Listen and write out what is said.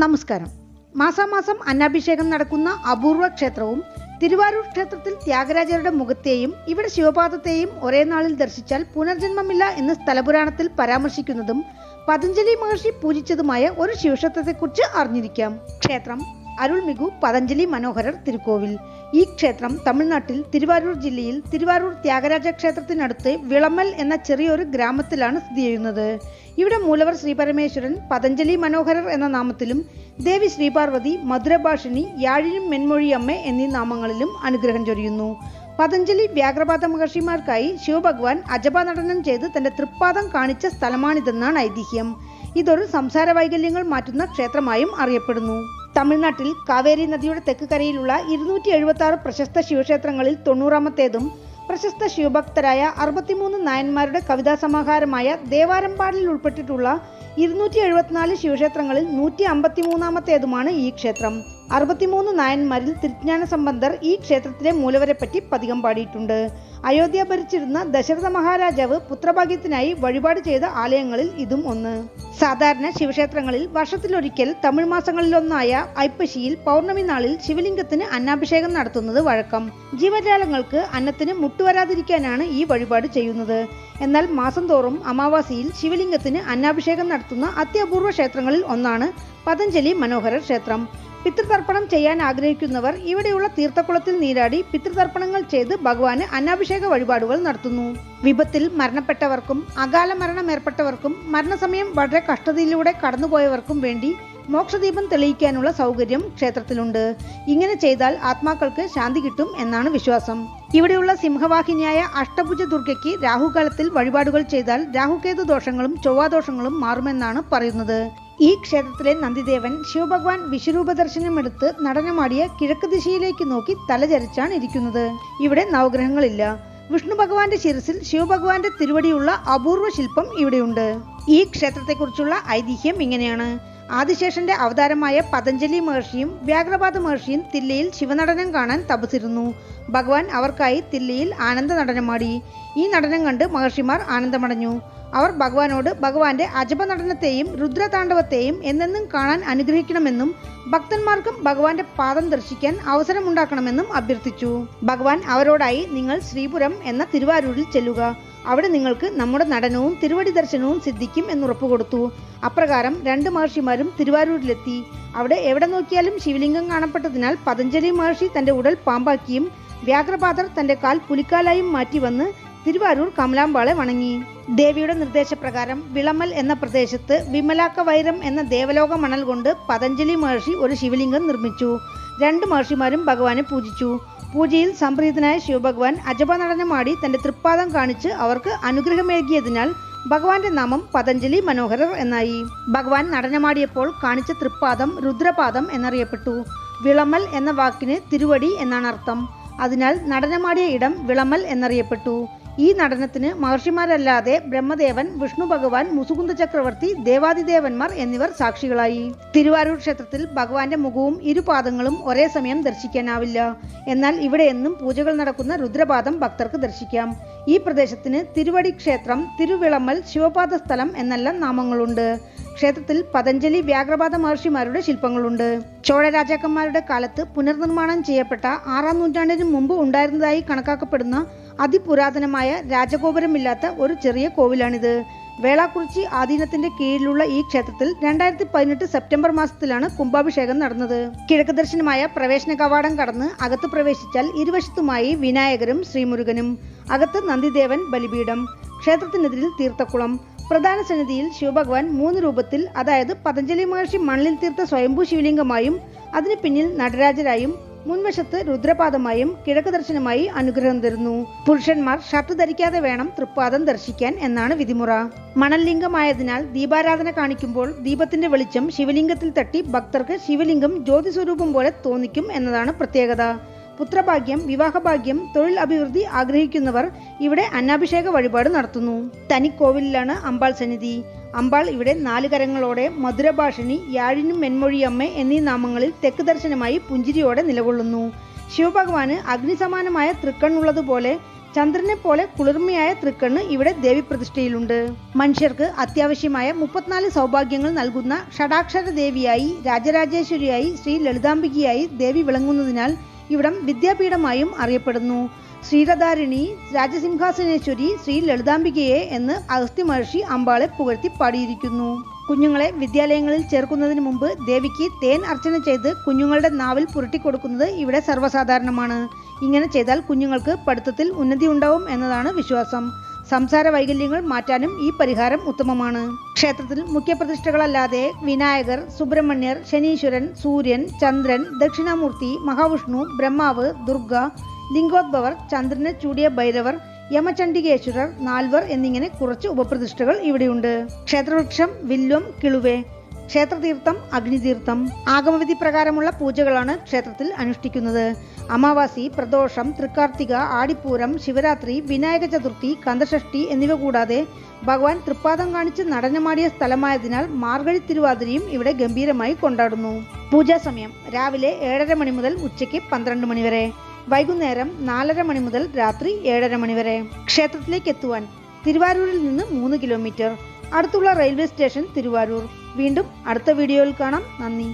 നമസ്കാരം. മാസാമാസം അന്നാഭിഷേകം നടക്കുന്ന അപൂർവ ക്ഷേത്രവും തിരുവാരൂർ ക്ഷേത്രത്തിൽ ത്യാഗരാജരുടെ മുഖത്തെയും ഇവിടെ ശിവപാദത്തെയും ഒരേ നാളിൽ ദർശിച്ചാൽ പുനർജന്മമില്ല എന്ന് സ്ഥലപുരാണത്തിൽ പരാമർശിക്കുന്നതും പതഞ്ജലി മഹർഷി പൂജിച്ചതുമായ ഒരു ശിവക്ഷേത്രത്തെക്കുറിച്ച് അറിഞ്ഞിരിക്കാം. ക്ഷേത്രം അരുൾമികു പതഞ്ജലി മനോഹരർ തിരുക്കോവിൽ. ഈ ക്ഷേത്രം തമിഴ്നാട്ടിൽ തിരുവാരൂർ ജില്ലയിൽ തിരുവാരൂർ ത്യാഗരാജ ക്ഷേത്രത്തിനടുത്ത് വിളമൽ എന്ന ചെറിയൊരു ഗ്രാമത്തിലാണ് സ്ഥിതി ചെയ്യുന്നത്. ഇവിടെ മൂലവർ ശ്രീപരമേശ്വരൻ പതഞ്ജലി മനോഹരർ എന്ന നാമത്തിലും ദേവി ശ്രീപാർവതി മധുരഭാഷിണി യാഴിനും മെൻമൊഴിയമ്മ എന്നീ നാമങ്ങളിലും അനുഗ്രഹം ചൊരിയുന്നു. പതഞ്ജലി വ്യാഘ്രപാദ മഹർഷിമാർക്കായി ശിവഭഗവാൻ അജപ നടനം ചെയ്ത് തന്റെ തൃപ്പാദം കാണിച്ച സ്ഥലമാണിതെന്നാണ് ഐതിഹ്യം. ഇതൊരു സംസാര വൈകല്യങ്ങൾ മാറ്റുന്ന ക്ഷേത്രമായും അറിയപ്പെടുന്നു. തമിഴ്നാട്ടിൽ കാവേരി നദിയുടെ തെക്ക് കരയിലുള്ള 276 പ്രശസ്ത ശിവക്ഷേത്രങ്ങളിൽ 90ാമത്തേതും പ്രശസ്ത ശിവഭക്തരായ 63 നായന്മാരുടെ കവിതാ സമാഹാരമായ ദേവാരംപാടിൽ ഉൾപ്പെട്ടിട്ടുള്ള 274 ശിവക്ഷേത്രങ്ങളിൽ 153ാമത്തേതുമാണ് ഈ ക്ഷേത്രം. 63 നായന്മാരിൽ തിരുജ്ഞാന സംബന്ധർ ഈ ക്ഷേത്രത്തിലെ മൂലവരെപ്പറ്റി പതികം പാടിയിട്ടുണ്ട്. അയോധ്യ ഭരിച്ചിരുന്ന ദശരഥ മഹാരാജാവ് പുത്രഭാഗ്യത്തിനായി വഴിപാട് ചെയ്ത ആലയങ്ങളിൽ ഇതും ഒന്ന്. സാധാരണ ശിവക്ഷേത്രങ്ങളിൽ വർഷത്തിലൊരിക്കൽ തമിഴ് മാസങ്ങളിലൊന്നായ ഐപ്പശിയിൽ പൗർണമി നാളിൽ ശിവലിംഗത്തിന് അന്നാഭിഷേകം നടത്തുന്നത് വഴക്കം. ജീവജാലങ്ങൾക്ക് അന്നത്തിന് മുട്ടുവരാതിരിക്കാനാണ് ഈ വഴിപാട് ചെയ്യുന്നത്. എന്നാൽ മാസം തോറും അമാവാസിയിൽ ശിവലിംഗത്തിന് അന്നാഭിഷേകം നടത്തുന്ന അത്യപൂർവ ക്ഷേത്രങ്ങളിൽ ഒന്നാണ് പതഞ്ജലി മനോഹരർ ക്ഷേത്രം. പിതൃതർപ്പണം ചെയ്യാൻ ആഗ്രഹിക്കുന്നവർ ഇവിടെയുള്ള തീർത്ഥക്കുളത്തിൽ നീരാടി പിതൃതർപ്പണങ്ങൾ ചെയ്ത് ഭഗവാന് അന്നാഭിഷേക വഴിപാടുകൾ നടത്തുന്നു. വിപത്തിൽ മരണപ്പെട്ടവർക്കും അകാല മരണം ഏർപ്പെട്ടവർക്കും മരണസമയം വളരെ കഷ്ടതയിലൂടെ കടന്നുപോയവർക്കും വേണ്ടി മോക്ഷദീപം തെളിയിക്കാനുള്ള സൗകര്യം ക്ഷേത്രത്തിലുണ്ട്. ഇങ്ങനെ ചെയ്താൽ ആത്മാക്കൾക്ക് ശാന്തി കിട്ടും എന്നാണ് വിശ്വാസം. ഇവിടെയുള്ള സിംഹവാഹിനിയായ അഷ്ടഭുജ ദുർഗയ്ക്ക് രാഹുകാലത്തിൽ വഴിപാടുകൾ ചെയ്താൽ രാഹുകേതു ദോഷങ്ങളും ചൊവ്വാദോഷങ്ങളും മാറുമെന്നാണ് പറയുന്നത്. ഈ ക്ഷേത്രത്തിലെ നന്ദിദേവൻ ശിവഭഗവാൻ വിശ്വരൂപ ദർശനമെടുത്ത് നടനമാടിയ കിഴക്ക് ദിശയിലേക്ക് നോക്കി തലചരിച്ചാണ് ഇരിക്കുന്നത്. ഇവിടെ നവഗ്രഹങ്ങളില്ല. വിഷ്ണു ഭഗവാന്റെ ശിരസിൽ ശിവഭഗവാന്റെ തിരുവടിയുള്ള അപൂർവ ശില്പം ഇവിടെയുണ്ട്. ഈ ക്ഷേത്രത്തെക്കുറിച്ചുള്ള ഐതിഹ്യം ഇങ്ങനെയാണ്. ആദിശേഷന്റെ അവതാരമായ പതഞ്ജലി മഹർഷിയും വ്യാഘ്രപാദ മഹർഷിയും തില്ലയിൽ ശിവനടനം കാണാൻ തപസിരുന്നു. ഭഗവാൻ അവർക്കായി തില്ലയിൽ ആനന്ദ നടനമാടി. ഈ നടനം കണ്ട് മഹർഷിമാർ ആനന്ദമടഞ്ഞു. അവർ ഭഗവാനോട് ഭഗവാന്റെ അജപ നടനത്തെയും രുദ്രതാണ്ഡവത്തെയും എന്നെന്നും കാണാൻ അനുഗ്രഹിക്കണമെന്നും ഭക്തന്മാർക്കും ഭഗവാന്റെ പാദം ദർശിക്കാൻ അവസരമുണ്ടാക്കണമെന്നും അഭ്യർത്ഥിച്ചു. ഭഗവാൻ അവരോടായി നിങ്ങൾ ശ്രീപുരം എന്ന തിരുവാരൂരിൽ ചെല്ലുക. അവിടെ നിങ്ങൾക്ക് നമ്മുടെ നടനവും തിരുവടി ദർശനവും സിദ്ധിക്കും എന്നുറപ്പുകൊടുത്തു. അപ്രകാരം 2 മഹർഷിമാരും തിരുവാരൂരിലെത്തി. അവിടെ എവിടെ നോക്കിയാലും ശിവലിംഗം കാണപ്പെട്ടതിനാൽ പതഞ്ജലി മഹർഷി തന്റെ ഉടൽ പാമ്പാക്കിയും വ്യാഘ്രപാദർ തന്റെ കാൽ പുലിക്കാലായും മാറ്റി വന്ന് തിരുവാരൂർ കമലാമ്പാളെ വണങ്ങി. ദേവിയുടെ നിർദ്ദേശപ്രകാരം വിളമൽ എന്ന പ്രദേശത്ത് വിമലാക്ക വൈരം എന്ന ദേവലോക മണൽ കൊണ്ട് പതഞ്ജലി മഹർഷി ഒരു ശിവലിംഗം നിർമ്മിച്ചു. 2 മഹർഷിമാരും ഭഗവാനെ പൂജിച്ചു. പൂജയിൽ സംപ്രീതനായ ശിവഭഗവാൻ അജപ നടനമാടി തന്റെ തൃപ്പാദം കാണിച്ച് അവർക്ക് അനുഗ്രഹമേകിയതിനാൽ ഭഗവാന്റെ നാമം പതഞ്ജലി മനോഹരർ എന്നായി. ഭഗവാൻ നടനമാടിയപ്പോൾ കാണിച്ച തൃപ്പാദം രുദ്രപാദം എന്നറിയപ്പെട്ടു. വിളമൽ എന്ന വാക്കിന് തിരുവടി എന്നാണ് അർത്ഥം. അതിനാൽ നടനമാടിയ ഇടം വിളമൽ എന്നറിയപ്പെട്ടു. ഈ നടനത്തിന് മഹർഷിമാരല്ലാതെ ബ്രഹ്മദേവൻ, വിഷ്ണു ഭഗവാൻ, മുസുകുന്ദ ചക്രവർത്തി, ദേവാദിദേവന്മാർ എന്നിവർ സാക്ഷികളായി. തിരുവാരൂർ ക്ഷേത്രത്തിൽ ഭഗവാന്റെ മുഖവും ഇരുപാദങ്ങളും ഒരേ സമയം ദർശിക്കാനാവില്ല. എന്നാൽ ഇവിടെ എന്നും പൂജകൾ നടക്കുന്ന രുദ്രപാദം ഭക്തർക്ക് ദർശിക്കാം. ഈ പ്രദേശത്തിന് തിരുവടി ക്ഷേത്രം, തിരുവിളമൽ, ശിവപാദ സ്ഥലം എന്നെല്ലാം നാമങ്ങളുണ്ട്. ക്ഷേത്രത്തിൽ പതഞ്ജലി വ്യാഘ്രപാദ മഹർഷിമാരുടെ ശില്പങ്ങളുണ്ട്. ചോഴ രാജാക്കന്മാരുടെ കാലത്ത് പുനർനിർമ്മാണം ചെയ്യപ്പെട്ട 6ാം നൂറ്റാണ്ടിന് മുമ്പ് ഉണ്ടായിരുന്നതായി കണക്കാക്കപ്പെടുന്ന അതിപുരാതനമായ രാജഗോപുരമില്ലാത്ത ഒരു ചെറിയ കോവിലാണിത്. വേളാക്കുറിച്ചി ആധീനത്തിന്റെ കീഴിലുള്ള ഈ ക്ഷേത്രത്തിൽ 2018 സെപ്റ്റംബർ മാസത്തിലാണ് കുംഭാഭിഷേകം നടന്നത്. കിഴക്ക് ദർശനമായ പ്രവേശന കവാടം കടന്ന് അകത്ത് പ്രവേശിച്ചാൽ ഇരുവശത്തുമായി വിനായകരും ശ്രീമുരുകനും. അകത്ത് നന്ദിദേവൻ, ബലിപീഠം. ക്ഷേത്രത്തിനെതിരിൽ തീർത്ഥക്കുളം. പ്രധാന സന്നിധിയിൽ ശിവഭഗവാൻ 3 രൂപത്തിൽ, അതായത് പതഞ്ജലി മഹർഷി മണ്ണിൽ തീർത്ത സ്വയംഭൂ ശിവലിംഗമായും അതിന് പിന്നിൽ നടരാജരായും മുൻവശത്ത് രുദ്രപാദമായും കിഴക്ക് ദർശനമായി അനുഗ്രഹം തരുന്നു. പുരുഷന്മാർ ഷർട്ട് ധരിക്കാതെ വേണം തൃപ്പാദം ദർശിക്കാൻ എന്നാണ് വിധിമുറ. മണൽലിംഗമായതിനാൽ ദീപാരാധന കാണിക്കുമ്പോൾ ദീപത്തിന്റെ വെളിച്ചം ശിവലിംഗത്തിൽ തട്ടി ഭക്തർക്ക് ശിവലിംഗം ജ്യോതി സ്വരൂപം പോലെ തോന്നിക്കും എന്നതാണ് പ്രത്യേകത. പുത്രഭാഗ്യം, വിവാഹഭാഗ്യം, തൊഴിൽ അഭിവൃദ്ധി ആഗ്രഹിക്കുന്നവർ ഇവിടെ അന്നാഭിഷേക വഴിപാട് നടത്തുന്നു. തനിക്കോവിലാണ് അമ്പാൾ സന്നിധി. അമ്പാൾ ഇവിടെ 4 കരങ്ങളോടെ മധുരഭാഷിണി, യാഴിനും മെൻമൊഴിയമ്മ എന്നീ നാമങ്ങളിൽ തെക്ക് ദർശനമായി പുഞ്ചിരിയോടെ നിലകൊള്ളുന്നു. ശിവഭഗവാന് അഗ്നിസമാനമായ തൃക്കണ്ണുള്ളതുപോലെ ചന്ദ്രനെ പോലെ കുളിർമയായ തൃക്കണ്ണ് ഇവിടെ ദേവിപ്രതിഷ്ഠയിലുണ്ട്. മനുഷ്യർക്ക് അത്യാവശ്യമായ 34 സൗഭാഗ്യങ്ങൾ നൽകുന്ന ഷടാക്ഷര ദേവിയായി, രാജരാജേശ്വരിയായി, ശ്രീ ലളിതാംബികയായി ദേവി വിളങ്ങുന്നതിനാൽ ഇവിടം വിദ്യാപീഠമായും അറിയപ്പെടുന്നു. ശ്രീരധാരിണി, രാജസിംഹാസനേശ്വരി, ശ്രീ ലളിതാംബികയെ എന്ന് അഗസ്ത്യ മഹർഷി അമ്പാളെ പുകഴ്ത്തി പാടിയിരിക്കുന്നു. കുഞ്ഞുങ്ങളെ വിദ്യാലയങ്ങളിൽ ചേർക്കുന്നതിന് മുമ്പ് ദേവിക്ക് തേൻ അർച്ചന ചെയ്ത് കുഞ്ഞുങ്ങളുടെ നാവിൽ പുരട്ടിക്കൊടുക്കുന്നത് ഇവിടെ സർവ്വസാധാരണമാണ്. ഇങ്ങനെ ചെയ്താൽ കുഞ്ഞുങ്ങൾക്ക് പഠിത്തത്തിൽ ഉന്നതി ഉണ്ടാവും എന്നതാണ് വിശ്വാസം. സംസാര വൈകല്യങ്ങൾ മാറ്റാനും ഈ പരിഹാരം ഉത്തമമാണ്. ക്ഷേത്രത്തിൽ മുഖ്യപ്രതിഷ്ഠകളല്ലാതെ വിനായകർ, സുബ്രഹ്മണ്യർ, ശനീശ്വരൻ, സൂര്യൻ, ചന്ദ്രൻ, ദക്ഷിണാമൂർത്തി, മഹാവിഷ്ണു, ബ്രഹ്മാവ്, ദുർഗ, ലിംഗോദ്ഭവർ, ചന്ദ്രനെ ചൂടിയ ഭൈരവർ, യമചണ്ഡികേശ്വരർ, നാൽവർ എന്നിങ്ങനെ കുറച്ച് ഉപപ്രതിഷ്ഠകൾ ഇവിടെയുണ്ട്. ക്ഷേത്രവൃക്ഷം വില്വം കിളുവേ. ക്ഷേത്രതീർത്ഥം അഗ്നിതീർത്ഥം. ആഗമവിധി പ്രകാരമുള്ള പൂജകളാണ് ക്ഷേത്രത്തിൽ അനുഷ്ഠിക്കുന്നത്. അമാവാസി, പ്രദോഷം, തൃക്കാർത്തിക, ആടിപ്പൂരം, ശിവരാത്രി, വിനായക ചതുർത്ഥി, കന്തഷഷ്ഠി എന്നിവ കൂടാതെ ഭഗവാൻ തൃപ്പാദം കാണിച്ച് നടനമാടിയ സ്ഥലമായതിനാൽ മാർഗഴി തിരുവാതിരയും ഇവിടെ ഗംഭീരമായി കൊണ്ടാടുന്നു. പൂജാ സമയം രാവിലെ 7:30 മണി മുതൽ ഉച്ചയ്ക്ക് 12 മണി വരെ, വൈകുന്നേരം 4:30 മണി മുതൽ രാത്രി 7:30 മണി വരെ. ക്ഷേത്രത്തിലേക്ക് എത്തുവാൻ തിരുവാരൂരിൽ നിന്ന് 3 കിലോമീറ്റർ. അടുത്തുള്ള റെയിൽവേ സ്റ്റേഷൻ തിരുവാരൂർ. വീണ്ടും അടുത്ത വീഡിയോയിൽ കാണാം. നന്ദി.